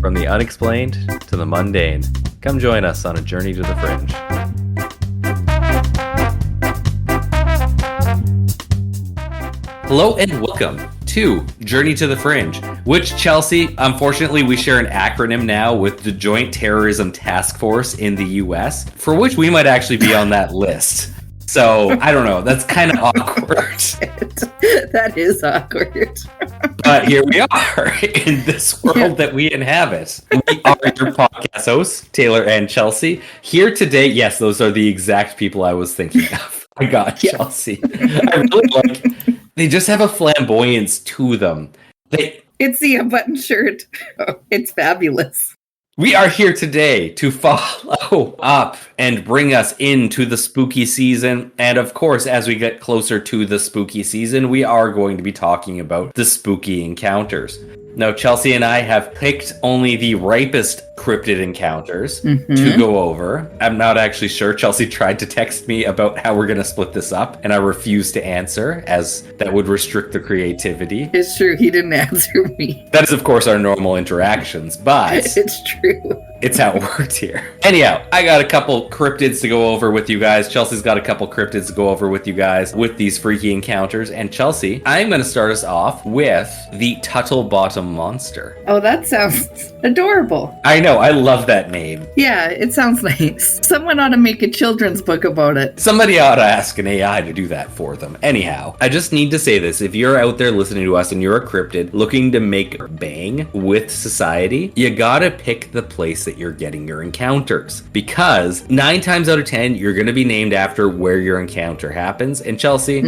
From the unexplained to the mundane, come join us on a journey to the fringe. Hello and welcome to Journey to the Fringe, which, Chelsea, unfortunately, we share an acronym now with the Joint Terrorism Task Force in the U.S., for which we might actually be on that list. So, I don't know, that's kind of awkward. That is awkward. But here we are in this world that we inhabit. We are your podcast hosts, Taylor and Chelsea. Here today, yes, those are the exact people I was thinking of. I got Chelsea. I really like, they just have a flamboyance to them. It's the button shirt. Oh, it's fabulous. We are here today to follow up and bring us into the spooky season. And of course, as we get closer to the spooky season, we are going to be talking about the spooky encounters. Now, Chelsea and I have picked only the ripest cryptid encounters to go over. I'm not actually sure. Chelsea tried to text me about how we're going to split this up, and I refused to answer, as that would restrict the creativity. It's true. He didn't answer me. That is, of course, our normal interactions, but it's true. It's how it worked here. Anyhow, I got a couple cryptids to go over with you guys. Chelsea's got a couple cryptids to go over with you guys with these freaky encounters. And Chelsea, I'm going to start us off with the Tuttle Bottoms Monster. Oh, that sounds adorable. I know. I love that name. Yeah, it sounds nice. Someone ought to make a children's book about it. Somebody ought to ask an AI to do that for them. Anyhow, I just need to say this. If you're out there listening to us and you're a cryptid looking to make bang with society, you gotta pick the place that you're getting your encounters, because 9 times out of 10 you're going to be named after where your encounter happens. And Chelsea,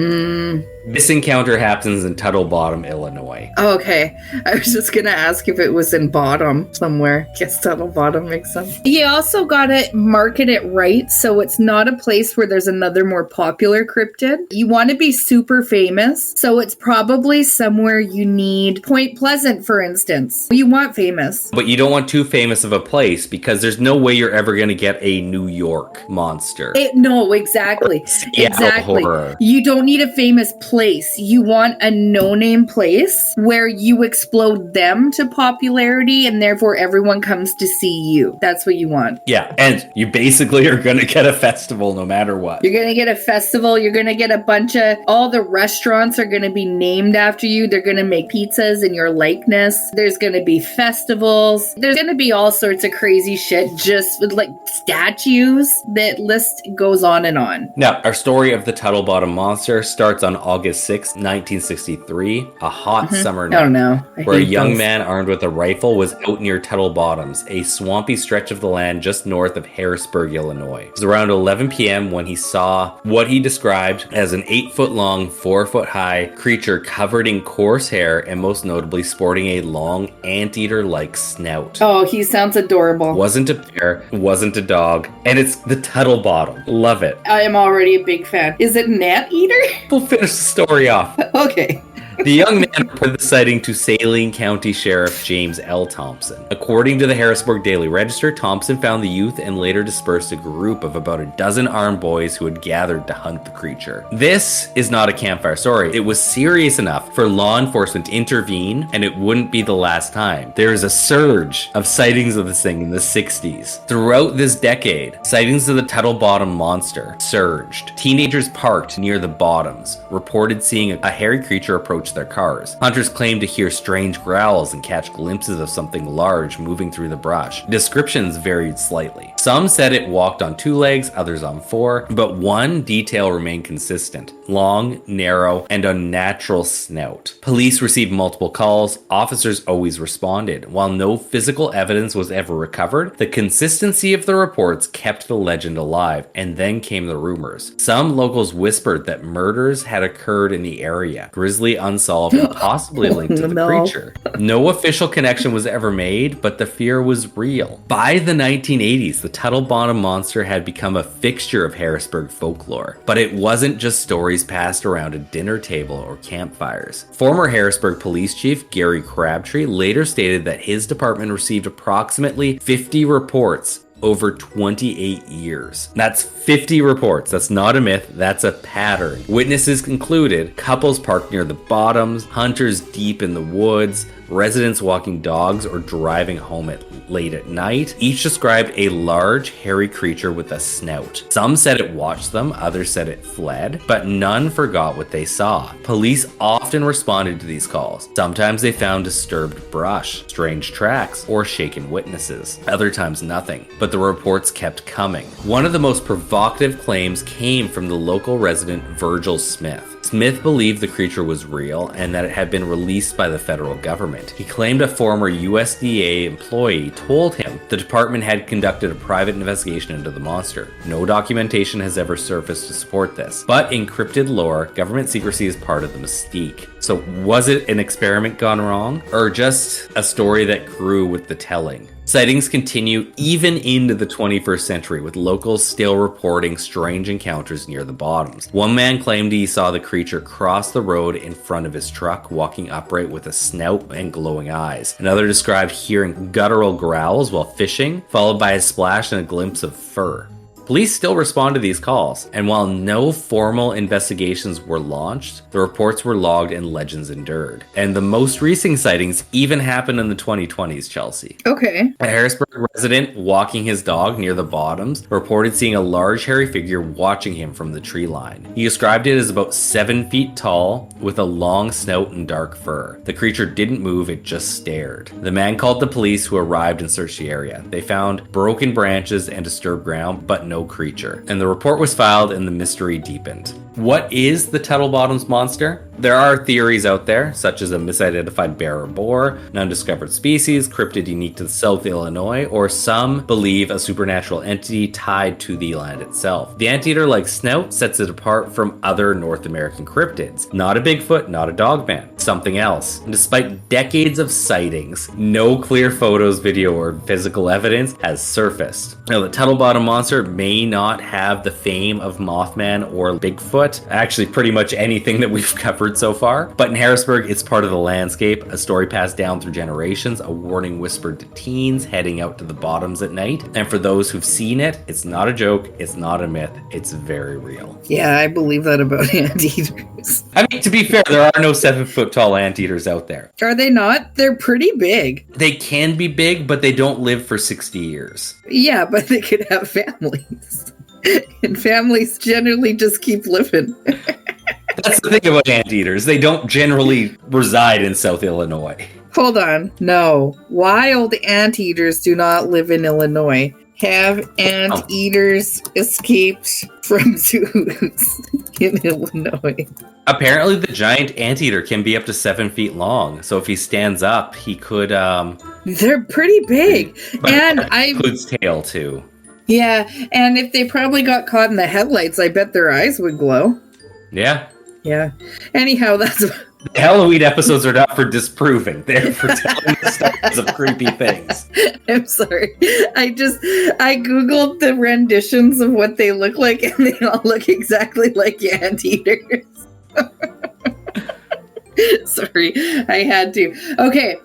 this encounter happens in Tuttle Bottom, Illinois. Oh, okay, I was just gonna ask if it was in Bottom somewhere. Guess Tuttle Bottom makes sense. You also gotta market it right, so it's not a place where there's another more popular cryptid. You want to be super famous, so it's probably somewhere you need Point Pleasant, for instance. You want famous, but you don't want too famous of a place, because there's no way you're ever going to get a New York monster. No, exactly. Exactly. Horror. You don't need a famous place. You want a no-name place where you explode them to popularity and therefore everyone comes to see you. That's what you want. Yeah, and you basically are going to get a festival no matter what. You're going to get a festival. You're going to get a bunch of... All the restaurants are going to be named after you. They're going to make pizzas in your likeness. There's going to be festivals. There's going to be all sorts of crazy shit, just with like statues. That list goes on and on. Now, our story of the Tuttle Bottom Monster starts on August 6, 1963, a hot summer night. Oh no. Where a young man armed with a rifle was out near Tuttle Bottoms, a swampy stretch of the land just north of Harrisburg, Illinois. It was around 11 p.m. when he saw what he described as an 8-foot-long, 4-foot-high creature covered in coarse hair and most notably sporting a long anteater-like snout. Oh, he sounds adorable. Wasn't a bear, wasn't a dog, and it's the Tuttle Bottom. Love it. I am already a big fan. Is it an anteater? We'll finish the story off. Okay. The young man reported the sighting to Saline County Sheriff James L. Thompson. According to the Harrisburg Daily Register, Thompson found the youth and later dispersed a group of about a dozen armed boys who had gathered to hunt the creature. This is not a campfire story. It was serious enough for law enforcement to intervene, and it wouldn't be the last time. There is a surge of sightings of this thing in the 60s. Throughout this decade, sightings of the Tuttle Bottom Monster surged. Teenagers parked near the bottoms reported seeing a hairy creature approach their cars. Hunters claimed to hear strange growls and catch glimpses of something large moving through the brush. Descriptions varied slightly. Some said it walked on 2 legs, others on 4, but one detail remained consistent: long, narrow, and unnatural snout. Police received multiple calls. Officers always responded. While no physical evidence was ever recovered, the consistency of the reports kept the legend alive, and then came the rumors. Some locals whispered that murders had occurred in the area, grisly, unsolved, and possibly linked to the creature. No official connection was ever made, but the fear was real. By the 1980s, the Tuttle Bottom Monster had become a fixture of Harrisburg folklore, but it wasn't just stories passed around a dinner table or campfires. Former Harrisburg Police Chief Gary Crabtree later stated that his department received approximately 50 reports over 28 years. That's 50 reports. That's not a myth. That's a pattern. Witnesses concluded couples parked near the bottoms, hunters deep in the woods, residents walking dogs or driving home late at night. Each described a large, hairy creature with a snout. Some said it watched them, others said it fled, but none forgot what they saw. Police often responded to these calls. Sometimes they found disturbed brush, strange tracks, or shaken witnesses. Other times nothing, but the reports kept coming. One of the most provocative claims came from the local resident Virgil Smith. Smith believed the creature was real and that it had been released by the federal government. He claimed a former USDA employee told him the department had conducted a private investigation into the monster. No documentation has ever surfaced to support this, but in cryptid lore, government secrecy is part of the mystique. So was it an experiment gone wrong, or just a story that grew with the telling? Sightings continue even into the 21st century, with locals still reporting strange encounters near the bottoms. One man claimed he saw the creature cross the road in front of his truck, walking upright with a snout and glowing eyes. Another described hearing guttural growls while fishing, followed by a splash and a glimpse of fur. Police still respond to these calls, and while no formal investigations were launched, the reports were logged and legends endured. And the most recent sightings even happened in the 2020s, Chelsea. Okay. A Harrisburg resident walking his dog near the bottoms reported seeing a large hairy figure watching him from the tree line. He described it as about 7 feet tall with a long snout and dark fur. The creature didn't move, it just stared. The man called the police, who arrived and searched the area. They found broken branches and disturbed ground, but no creature. And the report was filed and the mystery deepened. What is the Tuttle Bottoms Monster? There are theories out there, such as a misidentified bear or boar, an undiscovered species, cryptid unique to South Illinois, or some believe a supernatural entity tied to the land itself. The anteater-like snout sets it apart from other North American cryptids. Not a Bigfoot, not a dogman, something else. And despite decades of sightings, no clear photos, video, or physical evidence has surfaced. Now, the Tuttle Bottom Monster may not have the fame of Mothman or Bigfoot, actually pretty much anything that we've covered so far, but in Harrisburg, it's part of the landscape, a story passed down through generations, a warning whispered to teens heading out to the bottoms at night. And for those who've seen it, it's not a joke, it's not a myth, it's very real. Yeah, I believe that about anteaters. I mean, to be fair, there are no 7-foot tall anteaters out there. Are they not? They're pretty big. They can be big, but they don't live for 60 years. Yeah, but they could have families. And families generally just keep living. That's the thing about anteaters. They don't generally reside in South Illinois. Hold on. No. Wild anteaters do not live in Illinois. Have anteaters escaped from zoos in Illinois? Apparently, the giant anteater can be up to 7 feet long. So if he stands up, he could... They're pretty big. And I... includes tail, too. Yeah, and if they probably got caught in the headlights, I bet their eyes would glow. Yeah. Yeah. Anyhow, that's... The Halloween episodes are not for disproving. They're for telling the stories of creepy things. I'm sorry. I Googled the renditions of what they look like, and they all look exactly like anteaters. Sorry, I had to. Okay.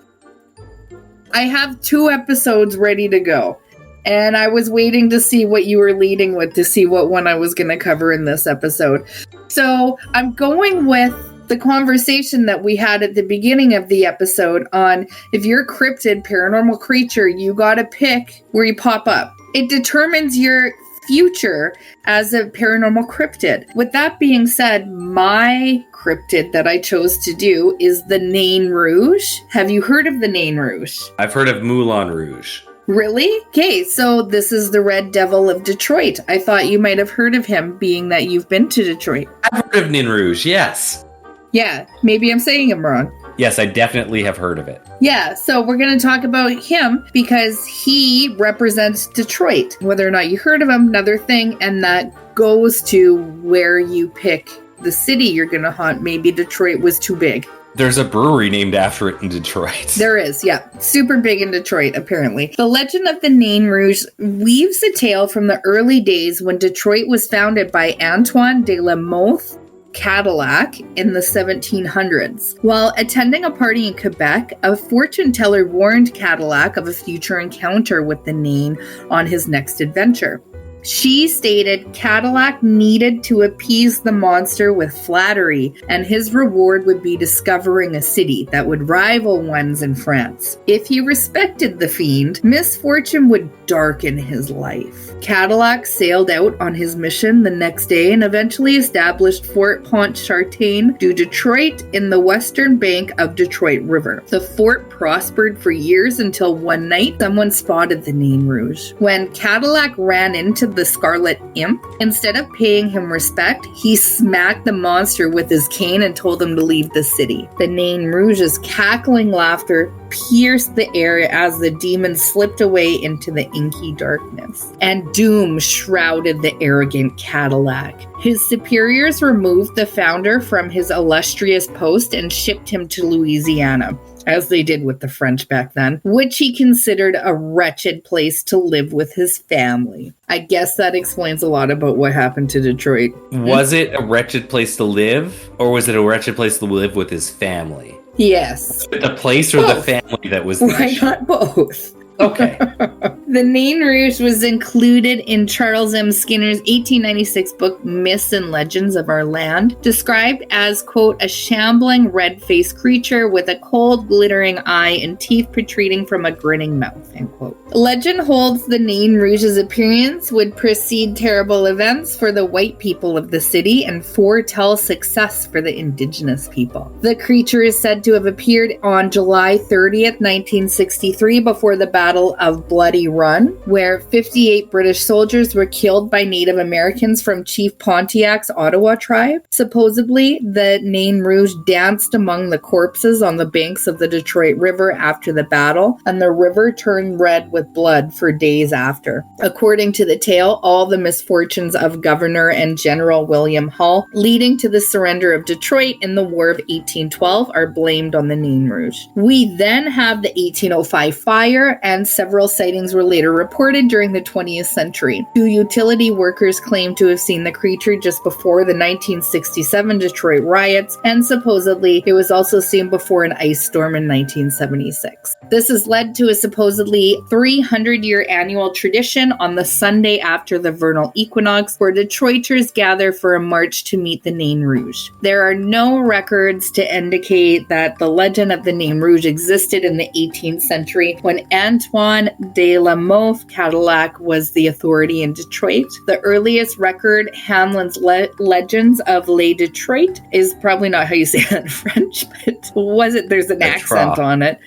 I have 2 episodes ready to go. And I was waiting to see what you were leading with, to see what one I was going to cover in this episode. So I'm going with the conversation that we had at the beginning of the episode on if you're a cryptid, paranormal creature, you got to pick where you pop up. It determines your future as a paranormal cryptid. With that being said, my cryptid that I chose to do is the Nain Rouge. Have you heard of the Nain Rouge? I've heard of Moulin Rouge. Really? Okay, so this is the Red Devil of Detroit. I thought you might have heard of him, being that you've been to Detroit. I've heard of Nain Rouge, yes. Yeah, maybe I'm saying him wrong. Yes, I definitely have heard of it. Yeah, so we're going to talk about him because he represents Detroit. Whether or not you heard of him, another thing, and that goes to where you pick the city you're going to haunt. Maybe Detroit was too big. There's a brewery named after it in Detroit. There is, yeah. Super big in Detroit, apparently. The legend of the Nain Rouge weaves a tale from the early days when Detroit was founded by Antoine de la Mothe Cadillac in the 1700s. While attending a party in Quebec, a fortune teller warned Cadillac of a future encounter with the Nain on his next adventure. She stated Cadillac needed to appease the monster with flattery, and his reward would be discovering a city that would rival ones in France. If he respected the fiend, misfortune would darken his life. Cadillac sailed out on his mission the next day and eventually established Fort Pontchartrain du Detroit in the western bank of Detroit River. The fort prospered for years until one night someone spotted the Nain Rouge. When Cadillac ran into the Scarlet Imp, instead of paying him respect, he smacked the monster with his cane and told him to leave the city. The Nain Rouge's cackling laughter pierced the air as the demon slipped away into the inky darkness, and doom shrouded the arrogant Cadillac. His superiors removed the founder from his illustrious post and shipped him to Louisiana, as they did with the French back then, which he considered a wretched place to live with his family. I guess that explains a lot about what happened to Detroit. Was it a wretched place to live, or was it a wretched place to live with his family? Yes. The place or the family that was the Why issue? not both? Okay. The Nain Rouge was included in Charles M. Skinner's 1896 book, Myths and Legends of Our Land, described as, quote, a shambling red-faced creature with a cold, glittering eye and teeth protruding from a grinning mouth, end quote. Legend holds the Nain Rouge's appearance would precede terrible events for the white people of the city and foretell success for the indigenous people. The creature is said to have appeared on July 30th, 1963, before the Battle of Bloody Run, where 58 British soldiers were killed by Native Americans from Chief Pontiac's Ottawa tribe. Supposedly, the Nain Rouge danced among the corpses on the banks of the Detroit River after the battle, and the river turned red with blood for days after. According to the tale, all the misfortunes of Governor and General William Hull, leading to the surrender of Detroit in the War of 1812, are blamed on the Nain Rouge. We then have the 1805 fire, and several sightings were later reported during the 20th century. Two utility workers claimed to have seen the creature just before the 1967 Detroit riots, and supposedly it was also seen before an ice storm in 1976. This has led to a supposedly 300-year annual tradition on the Sunday after the vernal equinox, where Detroiters gather for a march to meet the Nain Rouge. There are no records to indicate that the legend of the Nain Rouge existed in the 18th century when Antoine de la Mothe Cadillac was the authority in Detroit. The earliest record, Hamlin's Legends of Les Detroit, is probably not how you say that in French, but was it? There's an accent on it.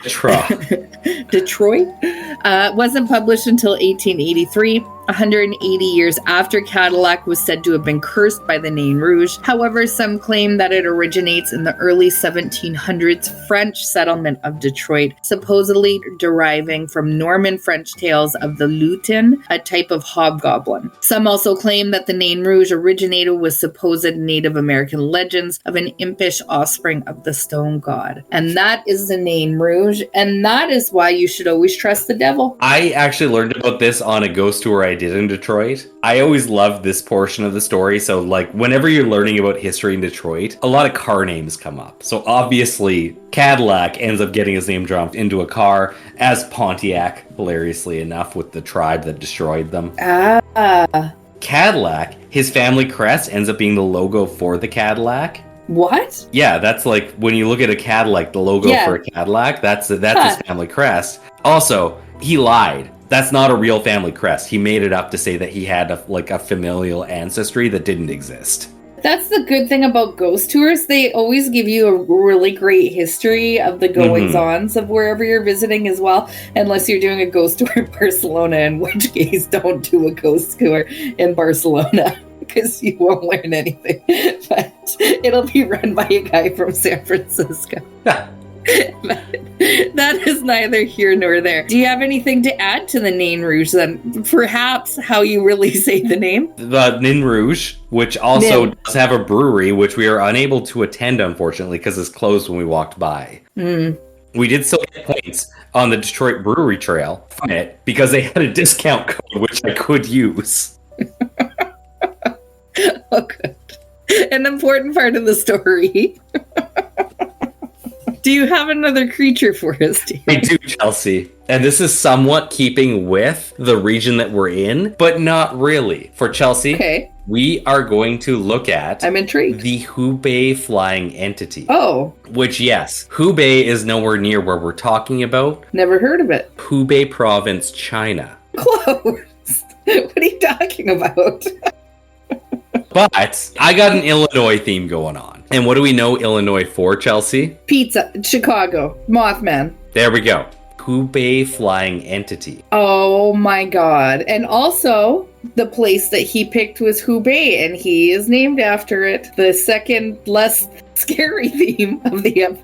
Detroit wasn't published until 1883. 180 years after Cadillac was said to have been cursed by the Nain Rouge. However, some claim that it originates in the early 1700s French settlement of Detroit, supposedly deriving from Norman French tales of the lutin, a type of hobgoblin. Some also claim that the Nain Rouge originated with supposed Native American legends of an impish offspring of the stone god. And that is the Nain Rouge, and that is why you should always trust the devil. I actually learned about this on a ghost tour I did in Detroit. I always loved this portion of the story. So like whenever you're learning about history in Detroit, a lot of car names come up. So obviously Cadillac ends up getting his name dropped into a car, as Pontiac, hilariously enough, with the tribe that destroyed them. Cadillac, his family crest ends up being the logo for the Cadillac. What? Yeah, that's like when you look at a Cadillac, the logo for a Cadillac, that's his family crest. Also, he lied. That's not a real family crest. He made it up to say that he had a familial ancestry that didn't exist. That's the good thing about ghost tours. They always give you a really great history of the goings-ons of wherever you're visiting as well, unless you're doing a ghost tour in Barcelona, in which case don't do a ghost tour in Barcelona because you won't learn anything. But it'll be run by a guy from San Francisco. That is neither here nor there. Do you have anything to add to the Nain Rouge then? Perhaps how you really say the name? The Nain Rouge, which also does have a brewery, which we are unable to attend, unfortunately, because it's closed when we walked by. We did still get points on the Detroit Brewery Trail from it because they had a discount code, which I could use. Oh, good. An important part of the story. Do you have another creature for us, Dave? I do, Chelsea. And this is somewhat keeping with the region that we're in, but not really. For Chelsea, Okay. we are going to look at I'm intrigued. the Hubei Flying Entity. Oh, Which, yes, Hubei is nowhere near where we're talking about. never heard of it. Hubei Province, China. Close. What are you talking about? But I got an Illinois theme going on. And what do we know Illinois for, Chelsea? Pizza, Chicago, Mothman. There we go. Hubei Flying Entity. Oh my god. And also, the place that he picked was Hubei, and he is named after it. The second less scary theme of the episode.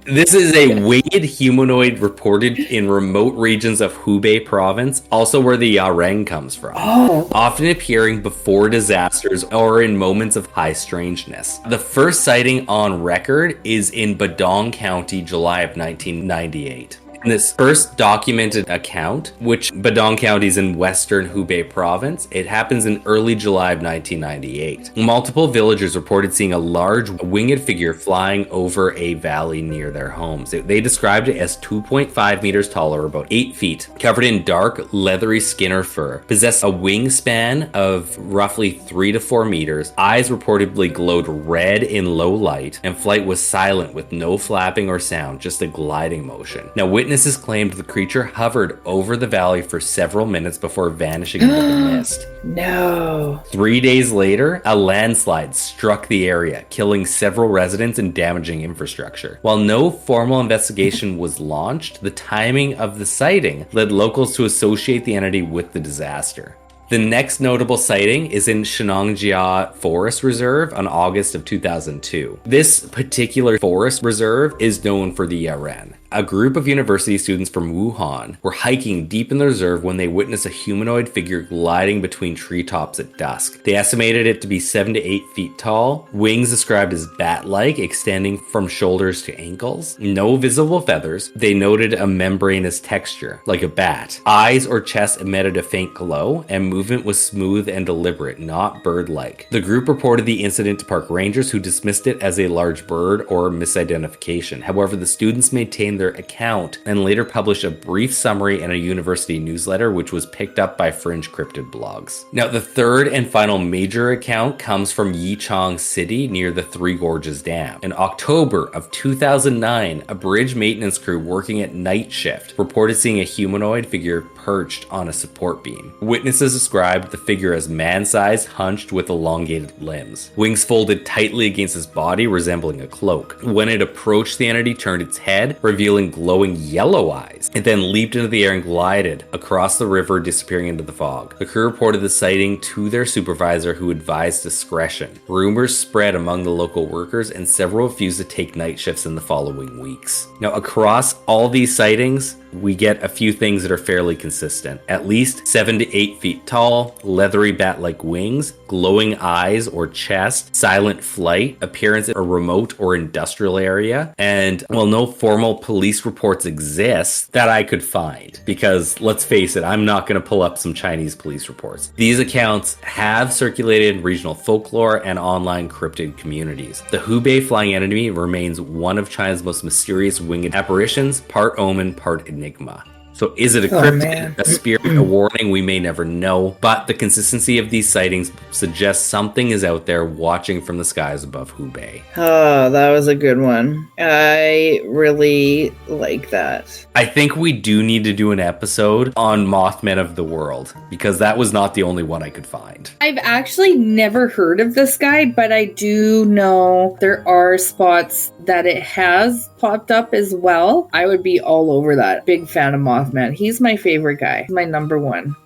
This is a winged humanoid reported in remote regions of Hubei province, also where the Yareng comes from. Oh. Often appearing before disasters or in moments of high strangeness. The first sighting on record is in Badong County, July of 1998. In this first documented account, which Badong County is in western Hubei province, it happens in early July of 1998. Multiple villagers reported seeing a large winged figure flying over a valley near their homes. They described it as 2.5 meters tall, or about 8 feet, covered in dark, leathery skin or fur, possessed a wingspan of roughly 3 to 4 meters, eyes reportedly glowed red in low light, and flight was silent with no flapping or sound, just a gliding motion. Now, witnesses claimed the creature hovered over the valley for several minutes before vanishing into the mist. No. 3 days later, a landslide struck the area, killing several residents and damaging infrastructure. While no formal investigation was launched, the timing of the sighting led locals to associate the entity with the disaster. The next notable sighting is in Shenangjia Forest Reserve on August of 2002. This particular forest reserve is known for the Yaren. A group of university students from Wuhan were hiking deep in the reserve when they witnessed a humanoid figure gliding between treetops at dusk. They estimated it to be 7 to 8 feet tall, wings described as bat-like, extending from shoulders to ankles. No visible feathers. They noted a membranous texture, like a bat. Eyes or chest emitted a faint glow, and movement was smooth and deliberate, not bird-like. The group reported the incident to park rangers, who dismissed it as a large bird or misidentification. However, the students maintained their account and later published a brief summary in a university newsletter, which was picked up by fringe cryptid blogs. Now, the third and final major account comes from Yichang City near the Three Gorges Dam. In October of 2009, a bridge maintenance crew working at night shift reported seeing a humanoid figure perched on a support beam. Witnesses described the figure as man-sized, hunched with elongated limbs. Wings folded tightly against his body, resembling a cloak. When it approached, the entity turned its head, revealing glowing yellow eyes. It then leaped into the air and glided across the river, disappearing into the fog. The crew reported the sighting to their supervisor, who advised discretion. Rumors spread among the local workers, and several refused to take night shifts in the following weeks. Now, across all these sightings, we get a few things that are fairly consistent. At least 7 to 8 feet tall, leathery bat-like wings, glowing eyes or chest, silent flight, appearance in a remote or industrial area, and while no formal police reports exist that I could find, because let's face it, I'm not going to pull up some Chinese police reports. These accounts have circulated in regional folklore and online cryptid communities. The Hubei Flying Entity remains one of China's most mysterious winged apparitions, part omen, part enigma. So is it a cryptid, a spirit, a warning? We may never know, but the consistency of these sightings suggests something is out there watching from the skies above Hubei. Oh, that was a good one. I really like that. I think we do need to do an episode on Mothmen of the World, because that was not the only one I could find. I've actually never heard of this guy, but I do know there are spots that it has popped up as well. I would be all over that. Big fan of Mothman. He's my favorite guy. My number one.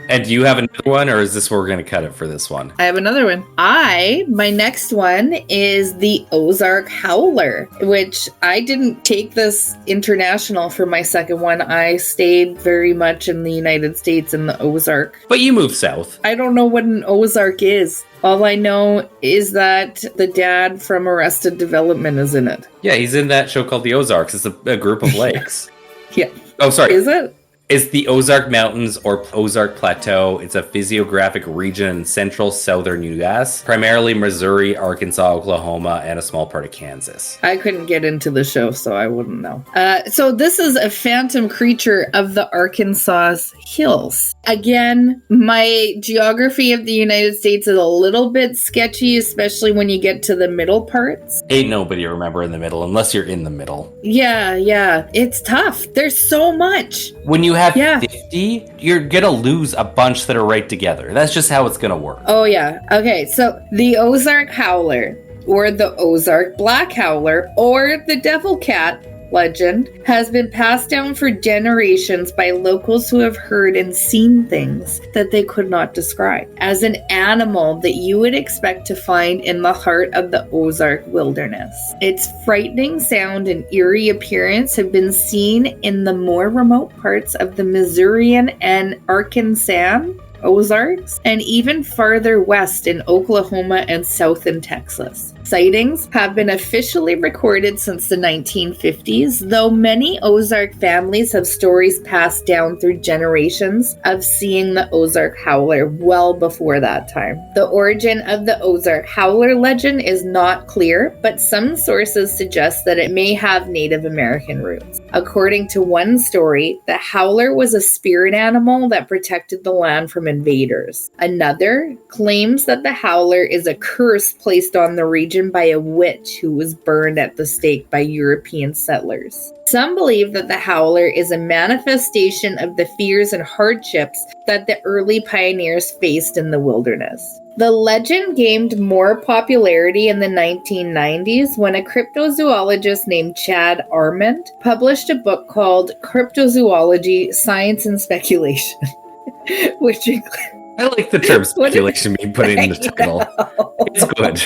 And do you have another one, or is this where we're going to cut it for this one? I have another one. My next one is the Ozark Howler, which I didn't take this international for my second one. I stayed very much in the United States in the Ozark. But you moved south. I don't know what an Ozark is. All I know is that the dad from Arrested Development is in it. Yeah, he's in that show called The Ozarks. It's a group of lakes. Yeah. Oh, sorry. Is it? It's the Ozark Mountains or Ozark Plateau. It's a physiographic region in central southern U.S., primarily Missouri, Arkansas, Oklahoma, and a small part of Kansas. I couldn't get into the show, so I wouldn't know. So this is a phantom creature of the Arkansas hills. Again, my geography of the United States is a little bit sketchy, especially when you get to the middle parts. Ain't nobody remember in the middle unless you're in the middle. Yeah. It's tough. There's so much. When you have 50, you're gonna lose a bunch that are right together. That's just how it's gonna work. Oh, yeah. Okay, so the Ozark Howler, or the Ozark Black Howler, or the Devil Cat legend has been passed down for generations by locals who have heard and seen things that they could not describe. As an animal that you would expect to find in the heart of the Ozark wilderness. Its frightening sound and eerie appearance have been seen in the more remote parts of the Missourian and Arkansas Ozarks, and even farther west in Oklahoma and south in Texas. Sightings have been officially recorded since the 1950s, though many Ozark families have stories passed down through generations of seeing the Ozark Howler well before that time. The origin of the Ozark Howler legend is not clear, but some sources suggest that it may have Native American roots. According to one story, the Howler was a spirit animal that protected the land from invaders. Another claims that the Howler is a curse placed on the region by a witch who was burned at the stake by European settlers. Some believe that the Howler is a manifestation of the fears and hardships that the early pioneers faced in the wilderness. The legend gained more popularity in the 1990s when a cryptozoologist named Chad Arment published a book called Cryptozoology, Science and Speculation, which includes... I like the term speculation being put in the title. It's good.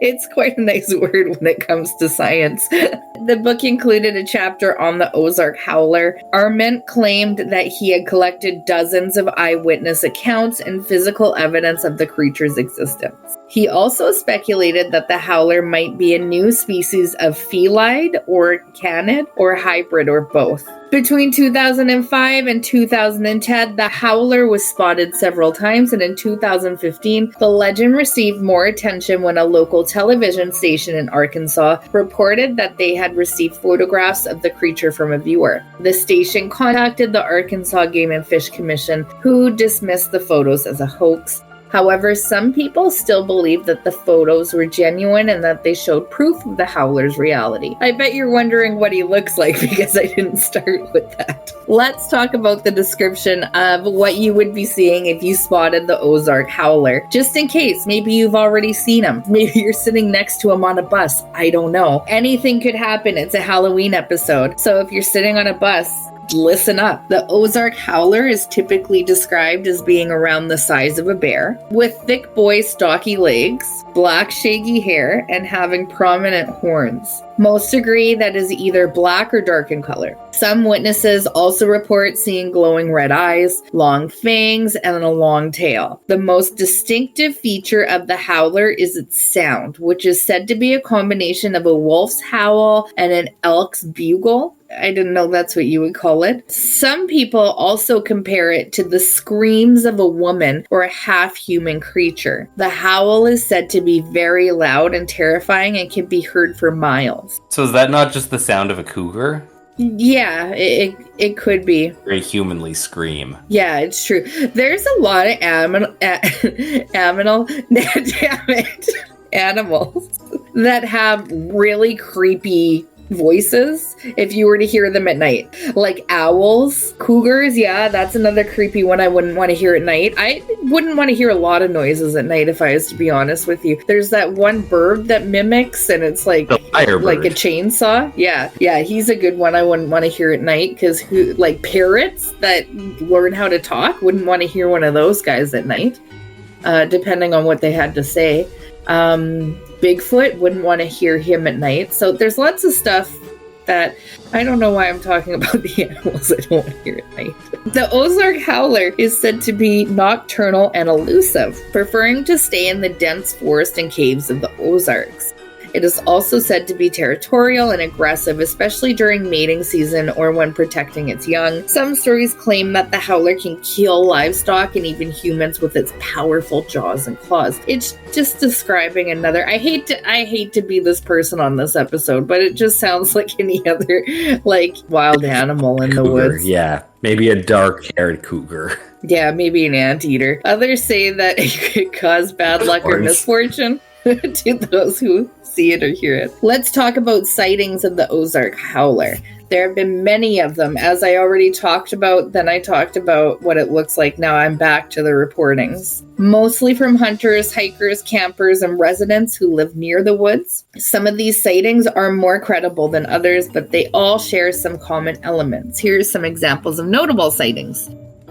It's quite a nice word when it comes to science. The book included a chapter on the Ozark Howler. Arment claimed that he had collected dozens of eyewitness accounts and physical evidence of the creature's existence. He also speculated that the Howler might be a new species of felid or canid or hybrid or both. Between 2005 and 2010, the Howler was spotted several times, and in 2015, the legend received more attention when a local television station in Arkansas reported that they had received photographs of the creature from a viewer. The station contacted the Arkansas Game and Fish Commission, who dismissed the photos as a hoax. However, some people still believe that the photos were genuine and that they showed proof of the Howler's reality. I bet you're wondering what he looks like because I didn't start with that. Let's talk about the description of what you would be seeing if you spotted the Ozark Howler. Just in case, maybe you've already seen him. Maybe you're sitting next to him on a bus. I don't know. Anything could happen. It's a Halloween episode. So if you're sitting on a bus, listen up. The Ozark Howler is typically described as being around the size of a bear, with thick boy stocky legs, black shaggy hair, and having prominent horns. Most agree that is either black or dark in color. Some witnesses also report seeing glowing red eyes, long fangs, and a long tail. The most distinctive feature of the Howler is its sound, which is said to be a combination of a wolf's howl and an elk's bugle. I didn't know that's what you would call it. Some people also compare it to the screams of a woman or a half-human creature. The howl is said to be very loud and terrifying and can be heard for miles. So is that not just the sound of a cougar? Yeah, it could be. Very humanly scream. Yeah, it's true. There's a lot of animals that have really creepy voices if you were to hear them at night, like owls, cougars. Yeah, that's another creepy one I wouldn't want to hear at night. I wouldn't want to hear a lot of noises at night if I was to be honest with you. There's that one bird that mimics and it's like a chainsaw. Yeah, he's a good one I wouldn't want to hear at night because like parrots that learn how to talk, wouldn't want to hear one of those guys at night, depending on what they had to say. Bigfoot, wouldn't want to hear him at night. So there's lots of stuff that I don't know why I'm talking about the animals I don't want to hear at night. The Ozark Howler is said to be nocturnal and elusive, preferring to stay in the dense forest and caves of the Ozarks. It is also said to be territorial and aggressive, especially during mating season or when protecting its young. Some stories claim that the howler can kill livestock and even humans with its powerful jaws and claws. It's just describing another. I hate to be this person on this episode, but it just sounds like any other like wild animal in the woods. Yeah, maybe a dark-haired cougar. Yeah, maybe an anteater. Others say that it could cause bad luck or misfortune to those who see it or hear it. Let's talk about sightings of the Ozark Howler. There have been many of them. As I already talked about, then I talked about what it looks like. Now I'm back to the reportings. Mostly from hunters, hikers, campers, and residents who live near the woods. Some of these sightings are more credible than others, but they all share some common elements. Here's some examples of notable sightings.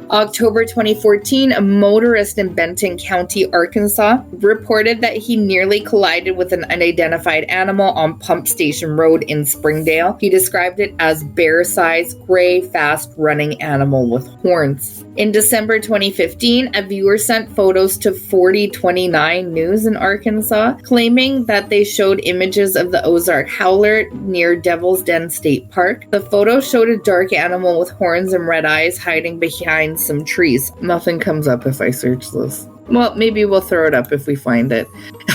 October 2014, a motorist in Benton County, Arkansas, reported that he nearly collided with an unidentified animal on Pump Station Road in Springdale. He described it as bear-sized, gray, fast-running animal with horns. In December 2015, a viewer sent photos to 4029 News in Arkansas, claiming that they showed images of the Ozark Howler near Devil's Den State Park. The photo showed a dark animal with horns and red eyes hiding behind some trees. Nothing comes up if I search this. Well, maybe we'll throw it up if we find it.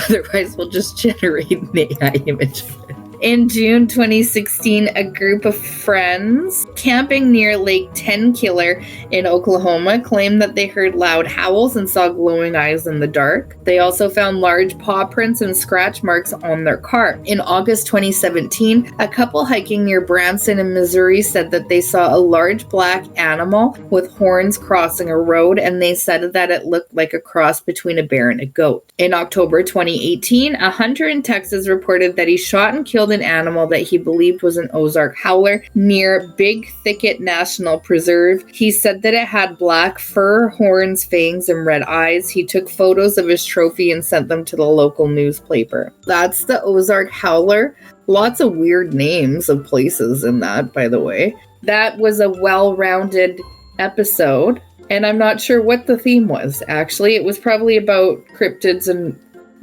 Otherwise, we'll just generate an AI image of it. In June 2016, a group of friends camping near Lake Tenkiller in Oklahoma claimed that they heard loud howls and saw glowing eyes in the dark. They also found large paw prints and scratch marks on their car. In August 2017, a couple hiking near Branson in Missouri said that they saw a large black animal with horns crossing a road, and they said that it looked like a cross between a bear and a goat. In October 2018, a hunter in Texas reported that he shot and killed an animal that he believed was an Ozark Howler near Big Thicket National Preserve. He said that it had black fur, horns, fangs, and red eyes. He took photos of his trophy and sent them to the local newspaper. That's the Ozark Howler. Lots of weird names of places in that, by the way. That was a well-rounded episode, and I'm not sure what the theme was, actually. It was probably about cryptids and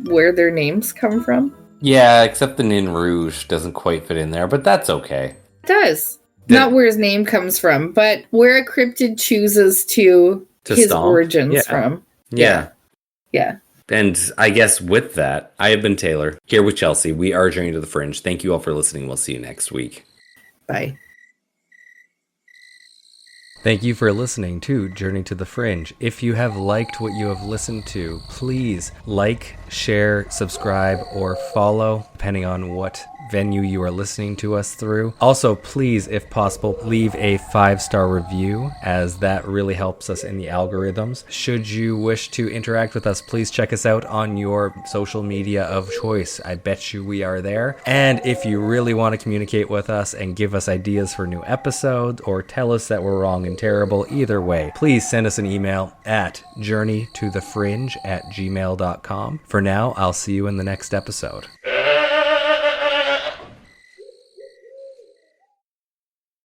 where their names come from. Yeah, except the Nain Rouge doesn't quite fit in there, but that's okay. It does. Not where his name comes from, but where a cryptid chooses to his stomp. origins from. Yeah. Yeah. And I guess with that, I have been Taylor, here with Chelsea. We are Journey to the Fringe. Thank you all for listening. We'll see you next week. Bye. Thank you for listening to Journey to the Fringe. If you have liked what you have listened to, please like, share, subscribe, or follow, depending on what venue you are listening to us through. Also, please, if possible, leave a 5-star review, as that really helps us in the algorithms. Should you wish to interact with us, please check us out on your social media of choice. I bet you we are there. And if you really want to communicate with us and give us ideas for new episodes, or tell us that we're wrong and terrible, either way, please send us an email at journeytothefringe@gmail.com. For now, I'll see you in the next episode.